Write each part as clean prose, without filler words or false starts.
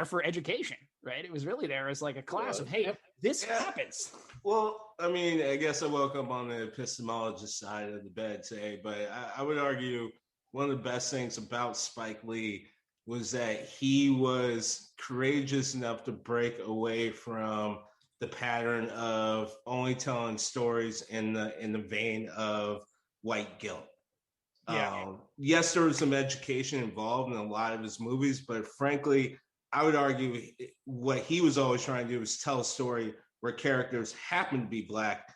for education, right? It was really there as like a class of, hey, this happens. Well, I mean, I guess I woke up on the epistemologist side of the bed today, but I would argue one of the best things about Spike Lee was that he was courageous enough to break away from the pattern of only telling stories in the vein of white guilt. Yeah. Yes, there was some education involved in a lot of his movies, but frankly, I would argue what he was always trying to do was tell a story where characters happen to be Black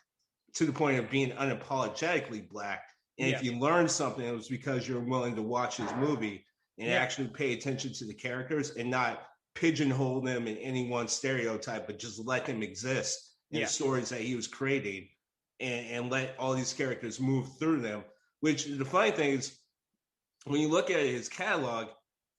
to the point of being unapologetically Black. And if you learned something, it was because you're willing to watch his movie and actually pay attention to the characters and not pigeonhole them in any one stereotype, but just let them exist in the stories that he was creating and let all these characters move through them. Which the funny thing is, when you look at his catalog,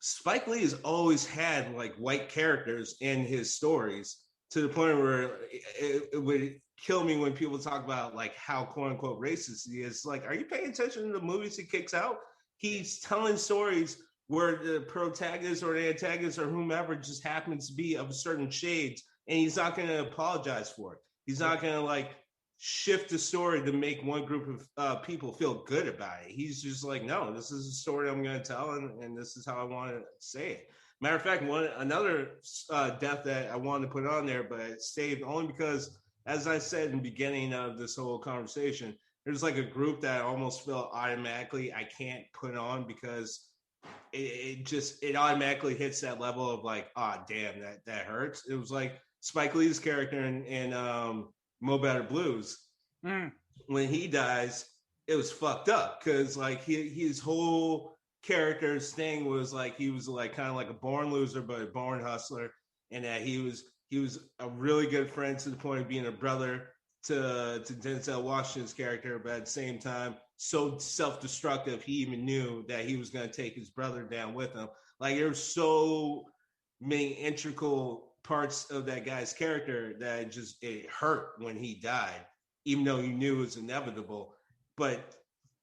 Spike Lee has always had like white characters in his stories to the point where it would kill me when people talk about like how quote unquote racist he is. Like, are you paying attention to the movies he kicks out? He's telling stories where the protagonist or the antagonist or whomever just happens to be of a certain shades, and he's not going to apologize for it. He's not going to like shift the story to make one group of people feel good about it. He's just like, no, this is a story I'm going to tell, and this is how I want to say it. Matter of fact, another death that I wanted to put on there, but it saved only because, as I said in the beginning of this whole conversation, there's like a group that I almost feel automatically I can't put on because it automatically hits that level of like, damn, that hurts. It was like Spike Lee's character in Mo Better Blues. When he dies, it was fucked up because like his whole character's thing was like he was like kind of like a born loser but a born hustler, and that he was a really good friend to the point of being a brother to Denzel Washington's character, but at the same time so self-destructive he even knew that he was going to take his brother down with him. Like there's so many integral parts of that guy's character that it hurt when he died, even though you knew it was inevitable. But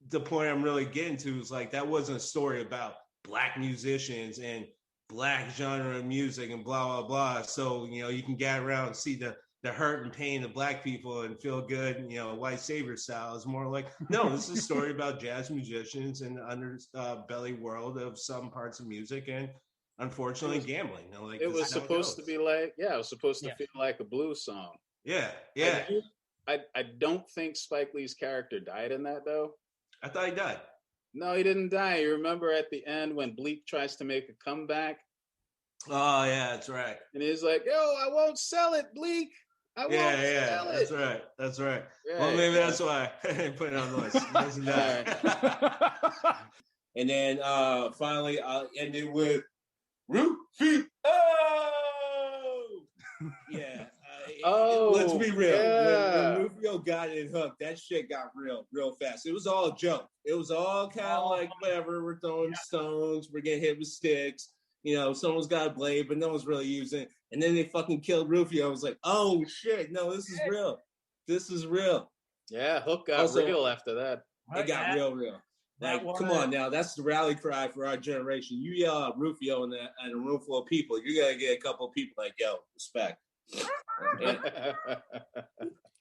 the point I'm really getting to is like that wasn't a story about Black musicians and Black genre of music and blah blah blah. So you can get around and see the hurt and pain of Black people and feel good, white savior style. Is more like, no, this is a story about jazz musicians and the underbelly world of some parts of music and unfortunately gambling. Like it was supposed to be like, it was supposed to feel like a blues song. Yeah. I don't think Spike Lee's character died in that though. I thought he died. No, he didn't die. You remember at the end when Bleak tries to make a comeback? Oh yeah, that's right. And he's like, "Yo, I won't sell it, Bleak. I won't sell it." That's right. Yeah, well, maybe that's why I put it on the list. He doesn't die. And then finally, I'll end it with Rufio. Yeah. Let's be real. Yeah. When Rufio got it hooked, that shit got real fast. It was all a joke. It was all kind of like, whatever, we're throwing stones, we're getting hit with sticks. Someone's got a blade, but no one's really using it. And then they fucking killed Rufio. I was like, oh shit, no, this is real. This is real. Yeah, Hook got real after that. It got real. Like, come on now, that's the rally cry for our generation. You yell at Rufio in a room full of people, you're gonna get a couple of people like, yo, respect.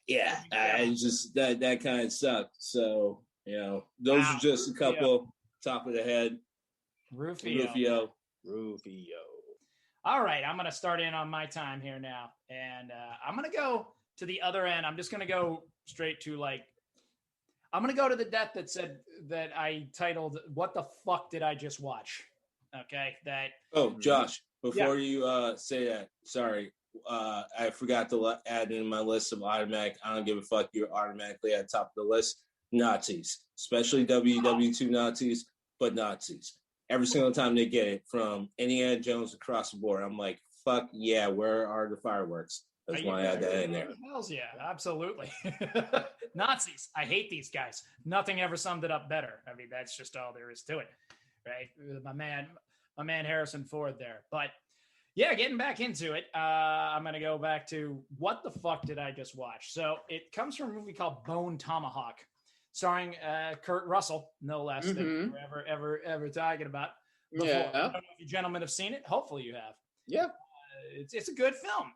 Yeah, it's just that kind of sucked. So those are just a couple top of the head. Rufio. All right, I'm gonna start in on my time here now, and I'm gonna go to the other end. I'm just gonna go straight to I'm gonna go to the death that I titled "What the fuck did I just watch?" Okay, that. Oh, Josh, before you say that, sorry. I forgot to add in my list of automatic. I don't give a fuck. You're automatically at the top of the list. Nazis, especially WW2 Nazis, but Nazis. Every single time they get it from Indiana Jones across the board, I'm like, fuck yeah, where are the fireworks? That's why I add that in there. Hells yeah, absolutely. Nazis. I hate these guys. Nothing ever summed it up better. I mean, that's just all there is to it, right? My man Harrison Ford there. But yeah, getting back into it, I'm going to go back to what the fuck did I just watch? So it comes from a movie called Bone Tomahawk, starring Kurt Russell, no less than we're ever talking about before. Yeah. I don't know if you gentlemen have seen it. Hopefully you have. Yeah. it's a good film,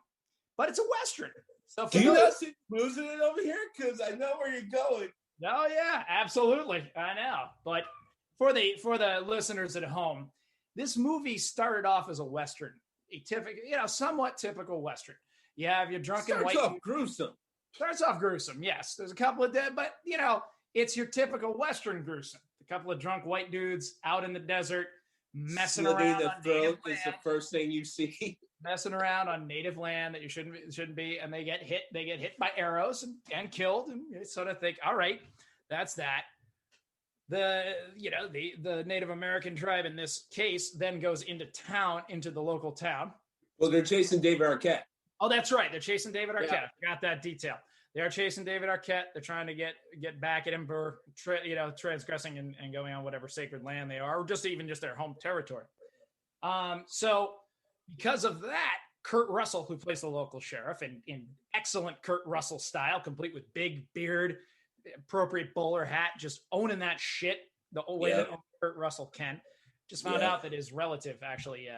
but it's a Western. So do you not see losing it over here? Because I know where you're going. Oh yeah, absolutely. I know. But for the listeners at home, this movie started off as a Western, a typical, somewhat typical Western. You have your drunken white. Starts off gruesome. Yes, there's a couple of dead, but it's your typical Western gruesome. A couple of drunk white dudes out in the desert messing around. The throat is the first thing you see. Messing around on native land that you shouldn't be, and they get hit. They get hit by arrows and killed, and you sort of think, all right, that's that. The Native American tribe in this case then goes into the local town. Well, they're chasing David Arquette. Oh, that's right. They're chasing David Arquette. Yeah. Got that detail. They are chasing David Arquette. They're trying to get back at him for transgressing and going on whatever sacred land they are, or just their home territory. So because of that, Kurt Russell, who plays the local sheriff in excellent Kurt Russell style, complete with big beard, appropriate bowler hat, just owning that shit the way that Kurt Russell can. Just found out that his relative actually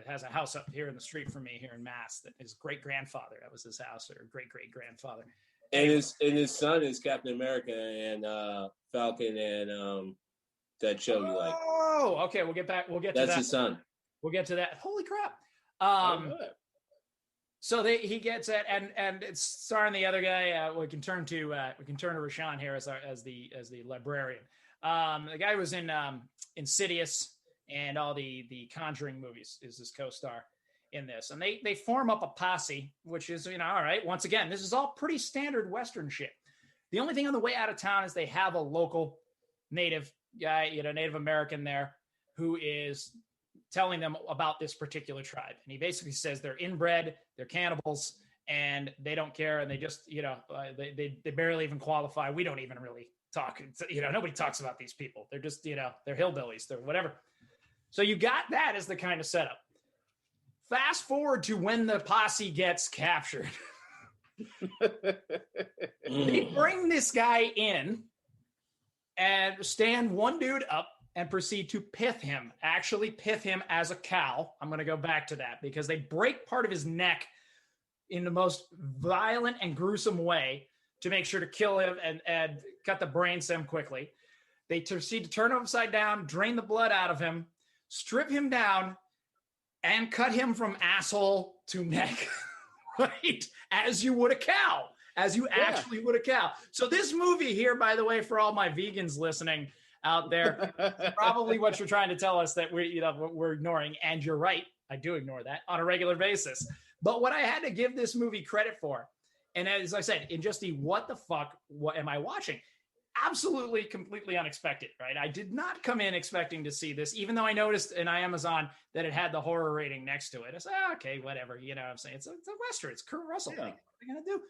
has a house up here in the street from me here in Mass. That his great-grandfather, that was his house, or great-great-grandfather. And his son is Captain America and Falcon and that show you like. Oh, okay. We'll get to that. That's his son. We'll get to that. Holy crap! So he gets it, and it's starring the other guy. We can turn to RaShaun here as the librarian. The guy who was in Insidious and all the Conjuring movies is his co-star in this, and they form up a posse, which is all right. Once again, this is all pretty standard Western shit. The only thing on the way out of town is they have a local native guy, Native American there, who is telling them about this particular tribe. And he basically says they're inbred, they're cannibals, and they don't care. And they just, they barely even qualify. We don't even really talk. Nobody talks about these people. They're just, they're hillbillies, they're whatever. So you got that as the kind of setup. Fast forward to when the posse gets captured. They bring this guy in and stand one dude up and proceed to pith him as a cow. I'm going to go back to that because they break part of his neck in the most violent and gruesome way to make sure to kill him and cut the brain stem quickly. They proceed to turn him upside down, drain the blood out of him, strip him down, and cut him from asshole to neck, right? As you would a cow, as you actually would a cow. So this movie here, by the way, for all my vegans listening out there, probably what you're trying to tell us that we're ignoring, and you're right, I do ignore that on a regular basis. But what I had to give this movie credit for, and as I said, in just the what the fuck, what am I watching? Absolutely, completely unexpected, right? I did not come in expecting to see this, even though I noticed in Amazon that it had the horror rating next to it. I said, okay, whatever, what I'm saying? It's a Western, it's Kurt Russell. Yeah. What are they going to do?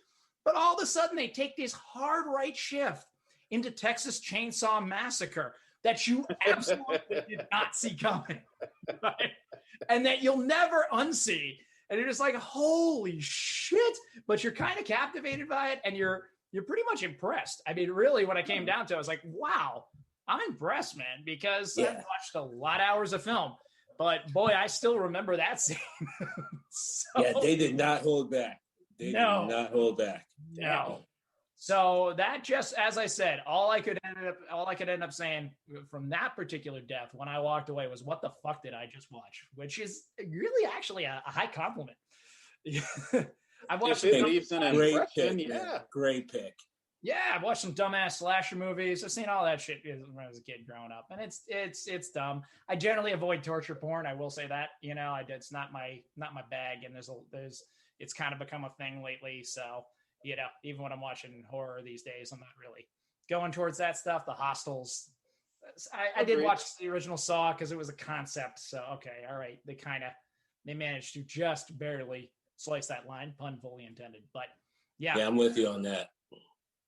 But all of a sudden, they take this hard right shift into Texas Chainsaw Massacre that you absolutely did not see coming, right? And that you'll never unsee. And you're just like, holy shit. But you're kind of captivated by it, and you're pretty much impressed. I mean, really, when I came down to it, I was like, wow, I'm impressed, man, because I've watched a lot of hours of film. But boy, I still remember that scene. They did not hold back. They did not hold back. No. So that just, as I said, all I could end up saying from that particular death when I walked away was, what the fuck did I just watch? Which is really actually a high compliment. I've watched great pick. Yeah, I've watched some dumbass slasher movies. I've seen all that shit when I was a kid growing up, and it's dumb. I generally avoid torture porn. I will say that, it's not my bag, and it's kind of become a thing lately. So, even when I'm watching horror these days, I'm not really going towards that stuff. The Hostels. I did watch the original Saw because it was a concept. So, okay, all right. They managed to just barely slice that line, pun fully intended. But yeah, I'm with you on that.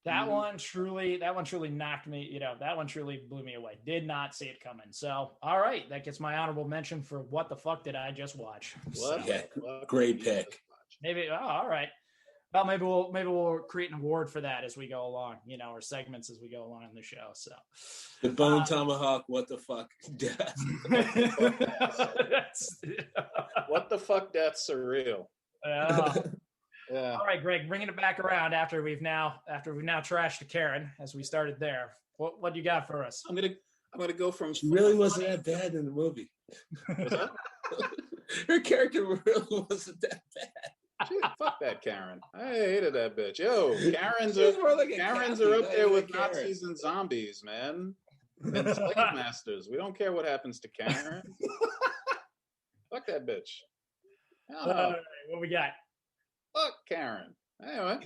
That one truly knocked me, that one truly blew me away. Did not see it coming. So, all right, that gets my honorable mention for what the fuck did I just watch? Great pick. Maybe, all right. Well, maybe we'll create an award for that as we go along, or segments as we go along in the show. So the bone tomahawk, what the fuck death. What the fuck death surreal. Yeah. Yeah. All right, Greg, bringing it back around after we've now trashed Karen as we started there. What do you got for us? I'm gonna go from. She really wasn't that bad in the movie. What's that? Her character really wasn't that bad. Shit, fuck that Karen. I hated that bitch. Yo, Karens Kathy, are up there with Karen. Nazis and zombies, man. And slave masters. We don't care what happens to Karen. Fuck that bitch. I don't know. All right, what we got? Fuck Karen. Anyway.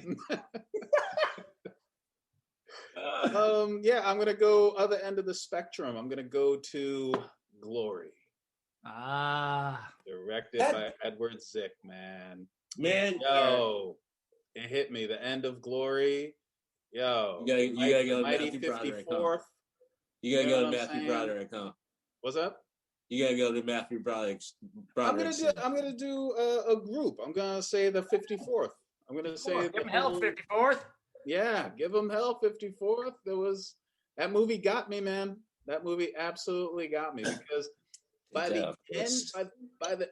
Yeah, I'm gonna go other end of the spectrum. I'm gonna go to Glory. Directed by Edward Zick, man. Yo, it hit me. The end of Glory. Yo, you gotta go to Mighty Matthew Broderick. 54th. You gotta go to what I'm Matthew saying? Broderick, huh? What's up? You gotta go to Matthew Broderick's. I'm gonna do a group. I'm gonna say the 54th. I'm gonna say Give him hell, 54th. Yeah, give him hell, 54th. That movie got me, man. That movie absolutely got me because by the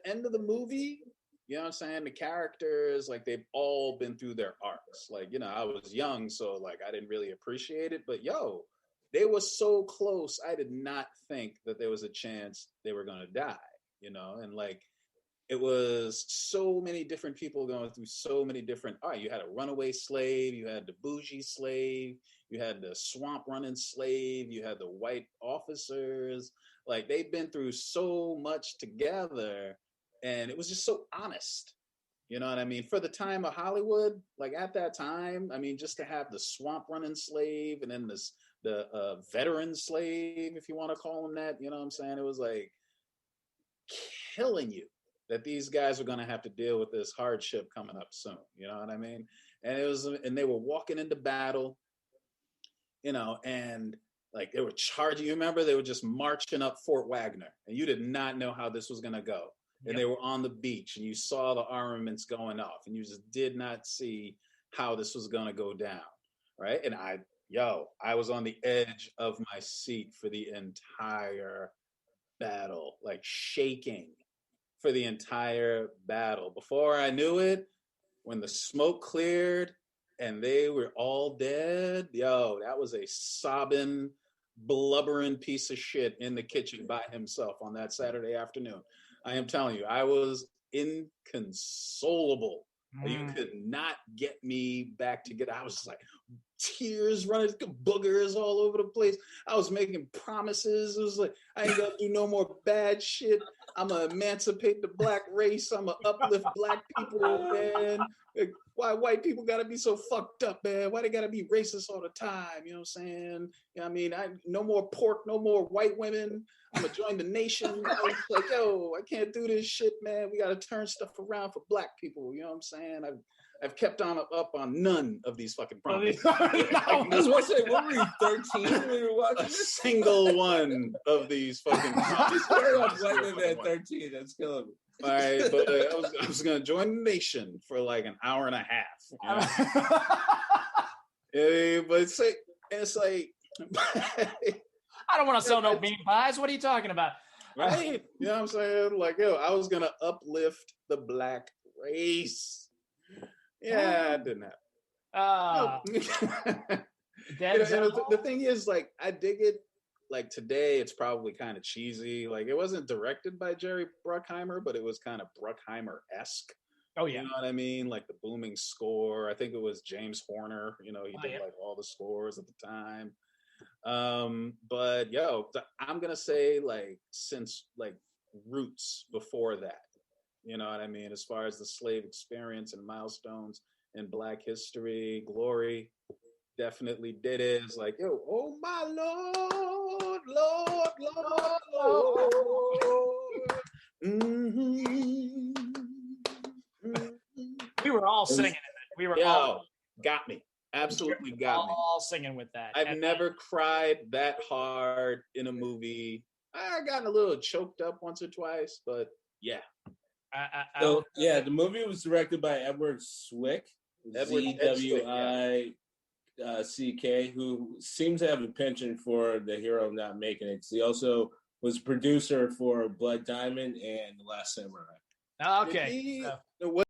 end of the movie, you know what I'm saying? The characters, like, they've all been through their arcs. Like, I was young, so like I didn't really appreciate it. But yo, they were so close. I did not think that there was a chance they were gonna die, and like it was so many different people going through so many different. All right, you had a runaway slave, you had the bougie slave, you had the swamp running slave, you had the white officers. Like, they've been through so much together, and it was just so honest. You know what I mean? For the time of Hollywood, like at that time, I mean, just to have the swamp running slave and then the veteran slave, if you want to call him that, you know what I'm saying? It was like killing you that these guys are going to have to deal with this hardship coming up soon. You know what I mean? And they were walking into battle, and like they were charging. You remember they were just marching up Fort Wagner, and you did not know how this was going to go. And they were on the beach, and you saw the armaments going off, and you just did not see how this was going to go down, right? And I was on the edge of my seat for the entire battle, like shaking for the entire battle. Before I knew it, when the smoke cleared and they were all dead, that was a sobbing, blubbering piece of shit in the kitchen by himself on that Saturday afternoon. I am telling you, I was inconsolable. You could not get me back together. I was just like, tears running, boogers all over the place. I was making promises. It was like, I ain't gonna do no more bad shit. I'm gonna emancipate the black race. I'm gonna uplift black people, man. Like, why white people gotta be so fucked up, man? Why they gotta be racist all the time? You know what I'm saying? You know what I mean? No more pork, no more white women. I'm gonna join the nation. I was like, yo, I can't do this shit, man. We gotta turn stuff around for black people. You know what I'm saying? I've kept up on none of these fucking promises. I was going to say, what were you, 13 when we were watching A this? single one of these fucking promises. Swear on black women at 13. That's killing me. All right, but I was gonna join the nation for like an hour and a half. But it's like I don't want to sell no bean pies. What are you talking about? Right? You know what I'm saying? Like, I was gonna uplift the black race. Yeah, it didn't happen. The thing is, like, I dig it. Like, today, it's probably kind of cheesy. Like, it wasn't directed by Jerry Bruckheimer, but it was kind of Bruckheimer-esque. Oh, yeah. You know what I mean? Like, the booming score. I think it was James Horner. He did, like, all the scores at the time. But, I'm going to say, like, since, like, Roots before that. You know what I mean? As far as the slave experience and milestones in Black history, Glory definitely did it. It's like, oh my Lord, Lord. Mm-hmm. We were all singing it. We were all got me. Absolutely got me. All singing with that. I've never cried that hard in a movie. I got a little choked up once or twice, but yeah. The movie was directed by Edward Zwick. ZWICK, who seems to have a penchant for the hero not making it. He also was producer for Blood Diamond and The Last Samurai. Okay. Was